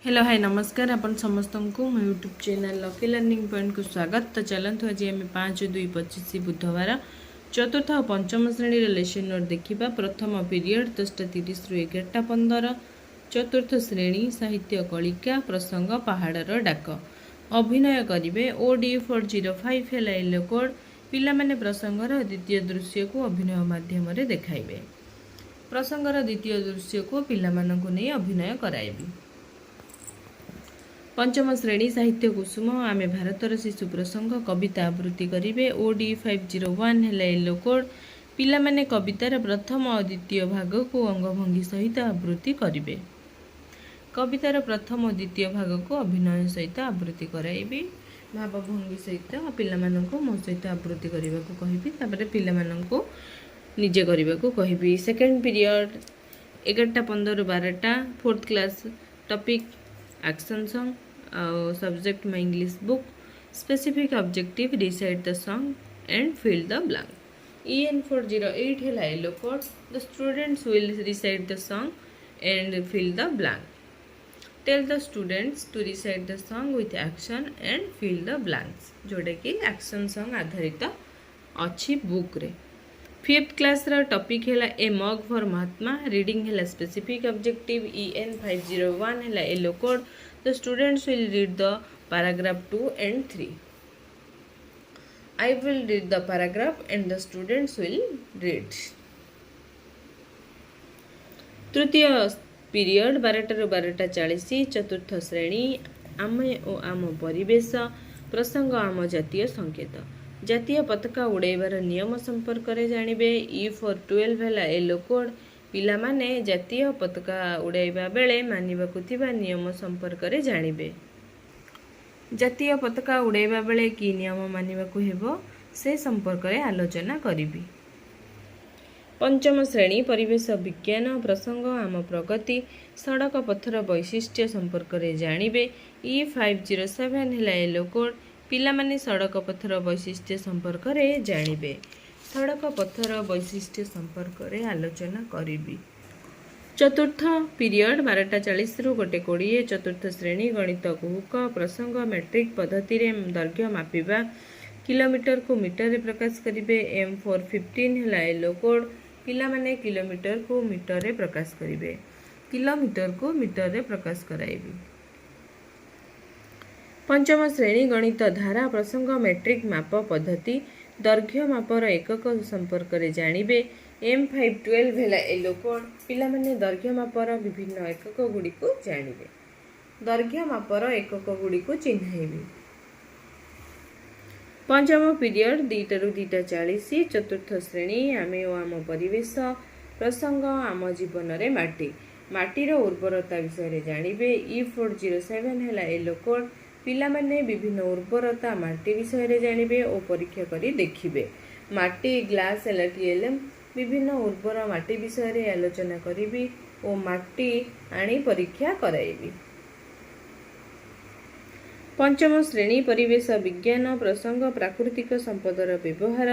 Hello hi नमस्कार अपन समस्त को मो YouTube channel lucky learning point को स्वागत। तो चलतु आज आम 5/2/25 बुधवार चतुर्थ और पंचम श्रेणी लेसन नोट देखा। प्रथम पीरियड 10:30 रु 11:15। चतुर्थ श्रेणी साहित्य कलिका प्रसंग पहाड़र डाक। अभिनय करेंगे OD405 है येलो कोड। पिलामाने प्रसंगर द्वितीय दृश्य को अभिनय माध्यम देखाइबे। प्रसंगर द्वितीय दृश्य को पिलामानंकु नहीं अभिनय कराइबे। पंचम श्रेणी साहित्य कुसुम आमे भारतर शिशु प्रसंग कविता आवृत्ति करेंगे। OD501 है येलो कोड। पिला माने कवितार प्रथम और द्वितीय भाग को अंगभंगी सहित आवृत्ति करेंगे। कवितार प्रथम और द्वितीय भाग को अभिनय सहित आवृत्ति कराइबी। भावभंगी सहित पिला मानंको मो सहित आवृत्ति करने को कहबी। तापर पिला मानंको निजे करने को कहबी। सेकेंड पीरियड 11:15 12टा। Fourth class topic action song. Subject my English book. Specific objective recite the song and fill the blank. EN408 है yellow code. The students will recite the song and fill the blank. Tell the students to recite the song with action and fill the blanks. जोड़ा कि action song आधारित अच्छी book रे। Fifth class रा topic है ए मग for Mahatma. Reading है specific objective. EN501 है yellow code. The students will read the paragraph 2 and 3. I will read the paragraph and the students will read. तृतीय period 12 ରୁ 12:40। चतुर्थ श्रेणी आमे ओ आम परिवेश प्रसंग आम जातीय संकेत। जातीय पताका उड़ाइबार नियम संपर्क में जानिबे। E412 है येलो कोड। पिला माने जातीय पताका उड़ाइबा बेले मानिबाकु थिबा नियम संपर्क में जानिबे। जातीय पताका उड़ाइबा बेले कि नियम मानिबाकु हेबो से संपर्क में आलोचना करिबी। पंचम श्रेणी परिवेश विज्ञान प्रसंग आम प्रगति सड़क पथर वैशिष्ट्य संपर्क में जानिबे। E507 है येलो कोड। पिला माने सड़क पथर वैशिष्ट्य संपर्क में जानिबे। सड़क पथर वैशिष्ट्य संपर्क में आलोचना करिबी। चतुर्थ पीरियड 12:40 ରୁ 1:20। चतुर्थ श्रेणी गणित कुहुक प्रसंग मैट्रिक पद्धति रे दैर्घ्य मापिबा। किलोमीटर को मीटर रे प्रकाश करिबे। M415 है येलो कोड। पिला माने किलोमीटर को मीटर रे प्रकाश करिबे। किलोमीटर को मीटर रे प्रकाश कराइबे। पंचम श्रेणी गणित धारा प्रसंग मैट्रिक माप पद्धति दैर्घ्य मापर एकक संपर्क में जानिबे। M512 है येलो कोड। पिला माने दैर्घ्य मापर विभिन्न एकक गुड़ी को जानिबे। दैर्घ्य मापर एकक गुड़ी को चिन्हाइबे। पंचम पीरियड 2 ରୁ 2:40। चतुर्थ श्रेणी आमे ओ आम परिवेश प्रसंग आम जीवन रे माटी माटीर उर्वरता विषय जानिबे। E407 है येलो कोड। पिला माने विभिन्न उर्वरता माटी विषय जानिबे और परीक्षा करी देखिबे। माटी ग्लास LTLM विभिन्न उर्वर माटी विषय आलोचना करिबी और माटी आनी परीक्षा कराइबी। पंचम श्रेणी परिवेश विज्ञान प्रसंग प्राकृतिक संपदर व्यवहार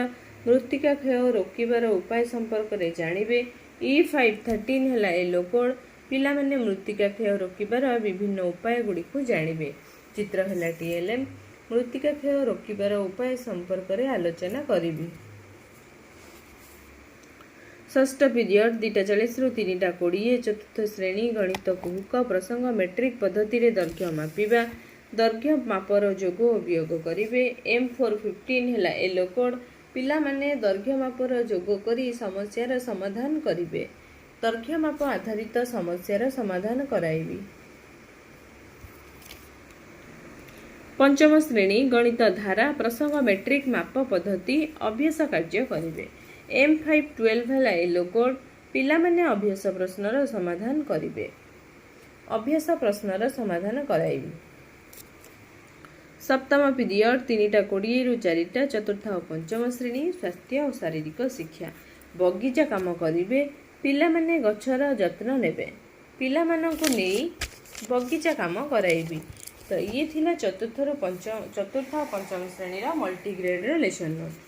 मृत्तिका क्षय रोकिबार उपाय संपर्क में जानिबे। E513 है येलो कोड। पिला माने मृत्तिका क्षय रोकिबार विभिन्न उपाय गुड़ी को जानिबे। चित्र है TLM मृत्तिका क्षय रोकिबार उपाय संपर्क में आलोचना करिबी। षष्ठ पीरियड 2:40 ରୁ 3:20। चतुर्थ श्रेणी गणित कुहुक प्रसंग मैट्रिक पद्धति रे दैर्घ्य मापिबा। दैर्घ्य मापर जोग और वियोग करिबे। M415 है येलो कोड। पिला माने दैर्घ्य मापर जोग करी समस्यार समाधान करिबे। दैर्घ्य माप आधारित समस्यार समाधान कराइबी। पंचम श्रेणी गणित धारा प्रसंग मैट्रिक माप पद्धति अभ्यास कार्य करिबे। M512 है येलो कोड। पिला माने अभ्यास प्रश्नर समाधान करिबे। अभ्यास प्रश्नर समाधान कराइबे। सप्तम पीरियड 3:20 ରୁ 4ଟା। चतुर्थ और पंचम श्रेणी स्वास्थ्य और शारीरिक शिक्षा बगीचा काम करिबे। पिला माने गछर जत्न नेबे। पिला मानंकु नेई बगीचा काम कराइबी। तो ये थिला चतुर्थ और पंचम श्रेणी मल्टीग्रेड लेसन नोट।